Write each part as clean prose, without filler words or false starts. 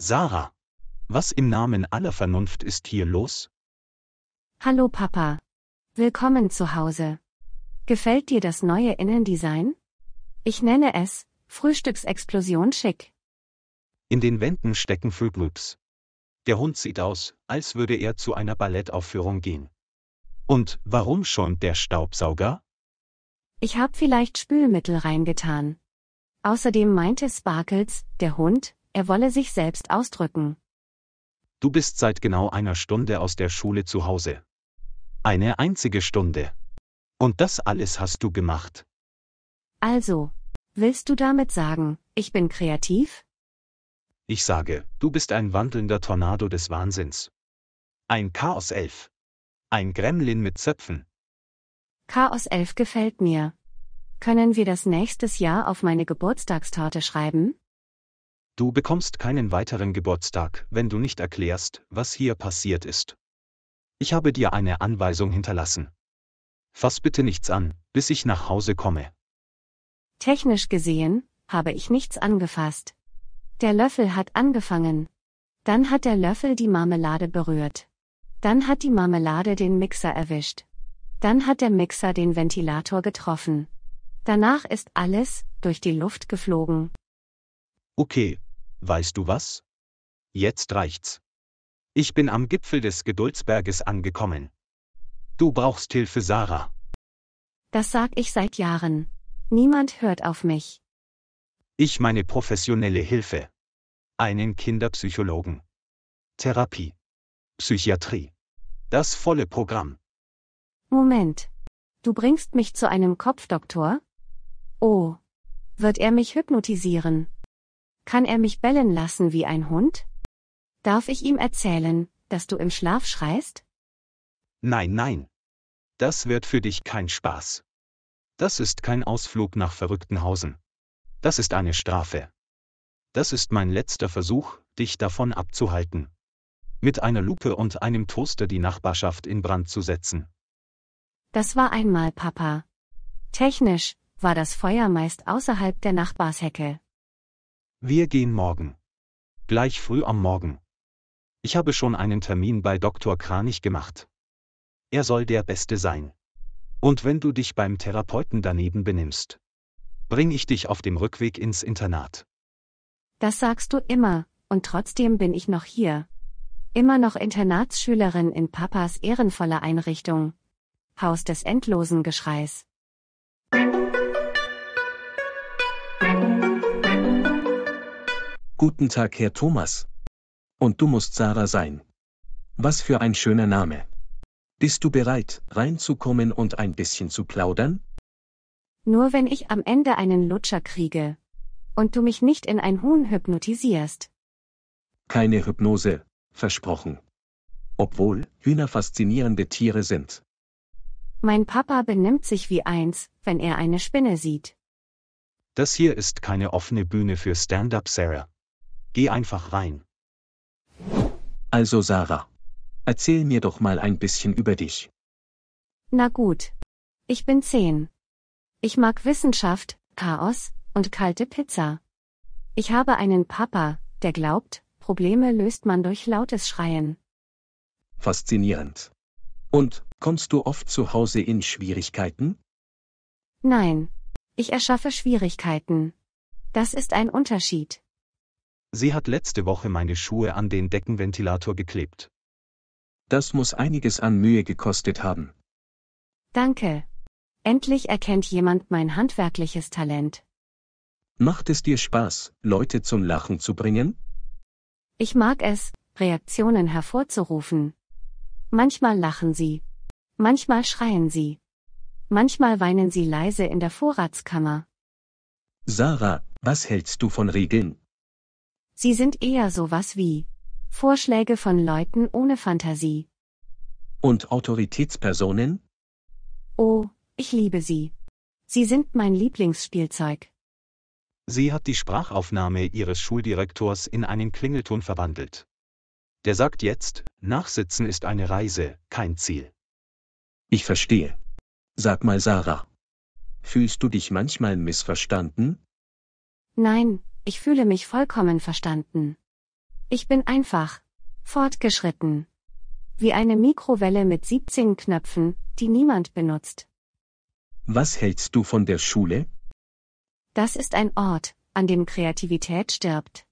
Sarah, was im Namen aller Vernunft ist hier los? Hallo Papa. Willkommen zu Hause. Gefällt dir das neue Innendesign? Ich nenne es Frühstücksexplosion schick. In den Wänden stecken Fruit. Der Hund sieht aus, als würde er zu einer Ballettaufführung gehen. Und warum schäumt der Staubsauger? Ich hab vielleicht Spülmittel reingetan. Außerdem meinte Sparkles, der Hund, er wolle sich selbst ausdrücken. Du bist seit genau einer Stunde aus der Schule zu Hause. Eine einzige Stunde. Und das alles hast du gemacht. Also, willst du damit sagen, ich bin kreativ? Ich sage, du bist ein wandelnder Tornado des Wahnsinns. Ein Chaos-Elf. Ein Gremlin mit Zöpfen. Chaos 11 gefällt mir. Können wir das nächstes Jahr auf meine Geburtstagstorte schreiben? Du bekommst keinen weiteren Geburtstag, wenn du nicht erklärst, was hier passiert ist. Ich habe dir eine Anweisung hinterlassen. Fass bitte nichts an, bis ich nach Hause komme. Technisch gesehen, habe ich nichts angefasst. Der Löffel hat angefangen. Dann hat der Löffel die Marmelade berührt. Dann hat die Marmelade den Mixer erwischt. Dann hat der Mixer den Ventilator getroffen. Danach ist alles durch die Luft geflogen. Okay, weißt du was? Jetzt reicht's. Ich bin am Gipfel des Geduldsberges angekommen. Du brauchst Hilfe, Sarah. Das sag ich seit Jahren. Niemand hört auf mich. Ich meine professionelle Hilfe. Einen Kinderpsychologen. Therapie. Psychiatrie. Das volle Programm. Moment. Du bringst mich zu einem Kopfdoktor? Oh. Wird er mich hypnotisieren? Kann er mich bellen lassen wie ein Hund? Darf ich ihm erzählen, dass du im Schlaf schreist? Nein. Das wird für dich kein Spaß. Das ist kein Ausflug nach Verrücktenhausen. Das ist eine Strafe. Das ist mein letzter Versuch, dich davon abzuhalten. Mit einer Lupe und einem Toaster die Nachbarschaft in Brand zu setzen. Das war einmal, Papa. Technisch war das Feuer meist außerhalb der Nachbarshecke. Wir gehen morgen. Gleich früh am Morgen. Ich habe schon einen Termin bei Dr. Kranich gemacht. Er soll der Beste sein. Und wenn du dich beim Therapeuten daneben benimmst, bring ich dich auf dem Rückweg ins Internat. Das sagst du immer, und trotzdem bin ich noch hier. Immer noch Internatsschülerin in Papas ehrenvoller Einrichtung. Haus des endlosen Geschreis. Guten Tag, Herr Thomas. Und du musst Sarah sein. Was für ein schöner Name. Bist du bereit, reinzukommen und ein bisschen zu plaudern? Nur wenn ich am Ende einen Lutscher kriege. Und du mich nicht in ein Huhn hypnotisierst. Keine Hypnose, versprochen. Obwohl Hühner faszinierende Tiere sind. Mein Papa benimmt sich wie eins, wenn er eine Spinne sieht. Das hier ist keine offene Bühne für Stand-up, Sarah. Geh einfach rein. Also Sarah, erzähl mir doch mal ein bisschen über dich. Na gut. Ich bin 10. Ich mag Wissenschaft, Chaos und kalte Pizza. Ich habe einen Papa, der glaubt, Probleme löst man durch lautes Schreien. Faszinierend. Und, kommst du oft zu Hause in Schwierigkeiten? Nein. Ich erschaffe Schwierigkeiten. Das ist ein Unterschied. Sie hat letzte Woche meine Schuhe an den Deckenventilator geklebt. Das muss einiges an Mühe gekostet haben. Danke. Endlich erkennt jemand mein handwerkliches Talent. Macht es dir Spaß, Leute zum Lachen zu bringen? Ich mag es, Reaktionen hervorzurufen. Manchmal lachen sie. Manchmal schreien sie. Manchmal weinen sie leise in der Vorratskammer. Sarah, was hältst du von Regeln? Sie sind eher sowas wie Vorschläge von Leuten ohne Fantasie. Und Autoritätspersonen? Oh, ich liebe sie. Sie sind mein Lieblingsspielzeug. Sie hat die Sprachaufnahme ihres Schuldirektors in einen Klingelton verwandelt. Der sagt jetzt, Nachsitzen ist eine Reise, kein Ziel. Ich verstehe. Sag mal Sarah. Fühlst du dich manchmal missverstanden? Nein, ich fühle mich vollkommen verstanden. Ich bin einfach fortgeschritten. Wie eine Mikrowelle mit 17 Knöpfen, die niemand benutzt. Was hältst du von der Schule? Das ist ein Ort, an dem Kreativität stirbt.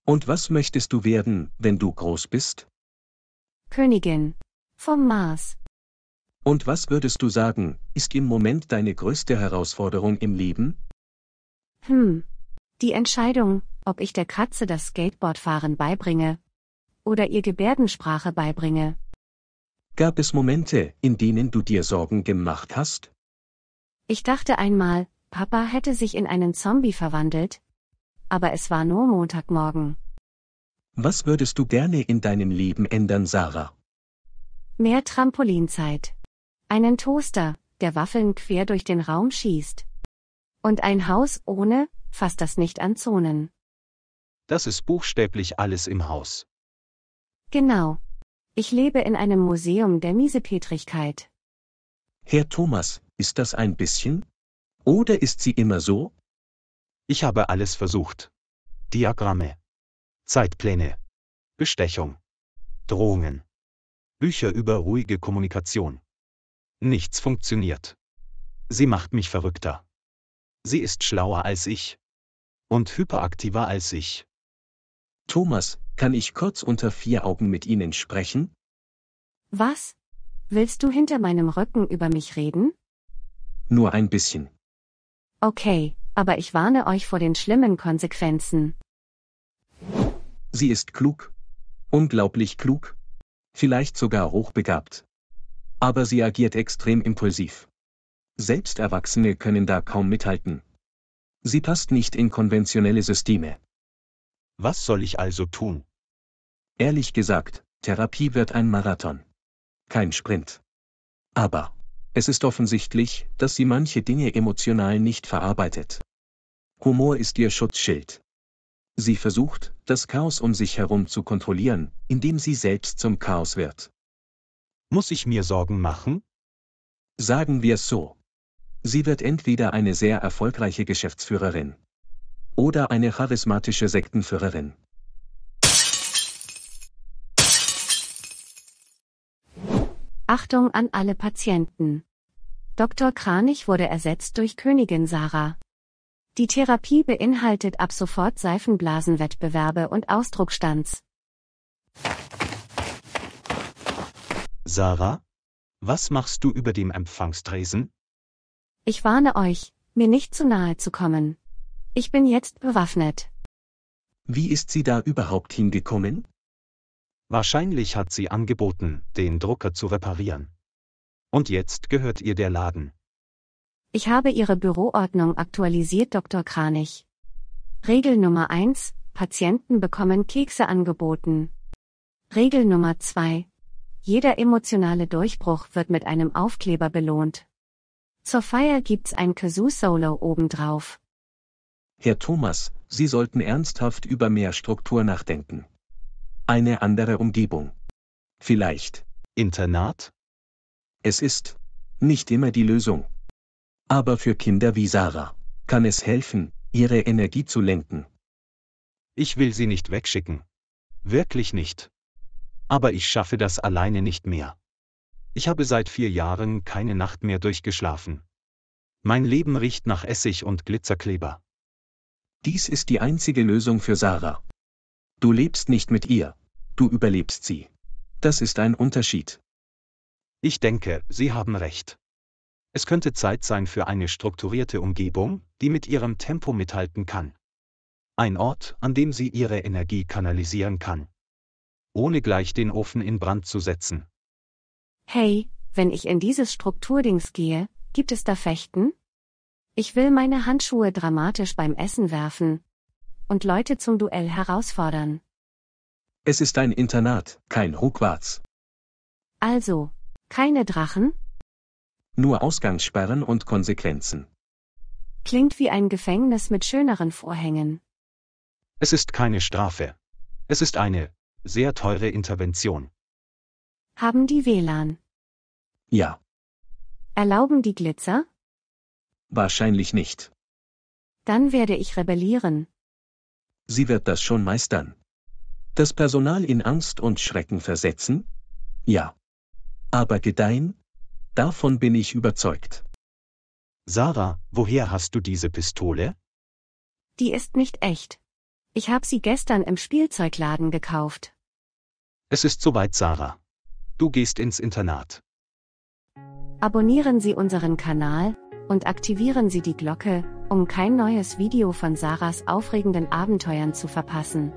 Und was möchtest du werden, wenn du groß bist? Königin. Vom Mars. Und was würdest du sagen, ist im Moment deine größte Herausforderung im Leben? Die Entscheidung, ob ich der Katze das Skateboardfahren beibringe oder ihr Gebärdensprache beibringe. Gab es Momente, in denen du dir Sorgen gemacht hast? Ich dachte einmal, Papa hätte sich in einen Zombie verwandelt, aber es war nur Montagmorgen. Was würdest du gerne in deinem Leben ändern, Sarah? Mehr Trampolinzeit. Einen Toaster, der Waffeln quer durch den Raum schießt. Und ein Haus ohne, fasst das nicht an Zonen. Das ist buchstäblich alles im Haus. Genau. Ich lebe in einem Museum der Miesepetrigkeit. Herr Thomas, ist das ein bisschen? Oder ist sie immer so? Ich habe alles versucht. Diagramme, Zeitpläne, Bestechung, Drohungen, Bücher über ruhige Kommunikation. Nichts funktioniert. Sie macht mich verrückter. Sie ist schlauer als ich. Und hyperaktiver als ich. Thomas, kann ich kurz unter 4 Augen mit Ihnen sprechen? Was? Willst du hinter meinem Rücken über mich reden? Nur ein bisschen. Okay, aber ich warne euch vor den schlimmen Konsequenzen. Sie ist klug. Unglaublich klug. Vielleicht sogar hochbegabt. Aber sie agiert extrem impulsiv. Selbst Erwachsene können da kaum mithalten. Sie passt nicht in konventionelle Systeme. Was soll ich also tun? Ehrlich gesagt, Therapie wird ein Marathon. Kein Sprint. Aber es ist offensichtlich, dass sie manche Dinge emotional nicht verarbeitet. Humor ist ihr Schutzschild. Sie versucht, das Chaos um sich herum zu kontrollieren, indem sie selbst zum Chaos wird. Muss ich mir Sorgen machen? Sagen wir es so. Sie wird entweder eine sehr erfolgreiche Geschäftsführerin oder eine charismatische Sektenführerin. Achtung an alle Patienten. Dr. Kranich wurde ersetzt durch Königin Sarah. Die Therapie beinhaltet ab sofort Seifenblasenwettbewerbe und Ausdruckstanz. Sarah? Was machst du über dem Empfangstresen? Ich warne euch, mir nicht zu nahe zu kommen. Ich bin jetzt bewaffnet. Wie ist sie da überhaupt hingekommen? Wahrscheinlich hat sie angeboten, den Drucker zu reparieren. Und jetzt gehört ihr der Laden. Ich habe Ihre Büroordnung aktualisiert, Dr. Kranich. Regel Nummer 1: Patienten bekommen Kekse angeboten. Regel Nummer 2: Jeder emotionale Durchbruch wird mit einem Aufkleber belohnt. Zur Feier gibt's ein Kazoo-Solo obendrauf. Herr Thomas, Sie sollten ernsthaft über mehr Struktur nachdenken. Eine andere Umgebung. Vielleicht. Internat? Es ist nicht immer die Lösung. Aber für Kinder wie Sarah kann es helfen, ihre Energie zu lenken. Ich will sie nicht wegschicken. Wirklich nicht. Aber ich schaffe das alleine nicht mehr. Ich habe seit 4 Jahren keine Nacht mehr durchgeschlafen. Mein Leben riecht nach Essig und Glitzerkleber. Dies ist die einzige Lösung für Sarah. Du lebst nicht mit ihr, du überlebst sie. Das ist ein Unterschied. Ich denke, Sie haben recht. Es könnte Zeit sein für eine strukturierte Umgebung, die mit ihrem Tempo mithalten kann. Ein Ort, an dem sie ihre Energie kanalisieren kann. Ohne gleich den Ofen in Brand zu setzen. Hey, wenn ich in dieses Strukturdings gehe, gibt es da Fechten? Ich will meine Handschuhe dramatisch beim Essen werfen und Leute zum Duell herausfordern. Es ist ein Internat, kein Hogwarts. Also, keine Drachen? Nur Ausgangssperren und Konsequenzen. Klingt wie ein Gefängnis mit schöneren Vorhängen. Es ist keine Strafe. Es ist eine sehr teure Intervention. Haben die WLAN? Ja, Erlauben die Glitzer? wahrscheinlich nicht. Dann werde ich rebellieren. Sie wird das schon meistern. Das Personal in Angst und Schrecken versetzen? Ja. Aber gedeihen? Davon bin ich überzeugt. Sarah, woher hast du diese Pistole? Die ist nicht echt. Ich habe sie gestern im Spielzeugladen gekauft. Es ist soweit, Sarah. Du gehst ins Internat. Abonnieren Sie unseren Kanal und aktivieren Sie die Glocke, um kein neues Video von Sarahs aufregenden Abenteuern zu verpassen.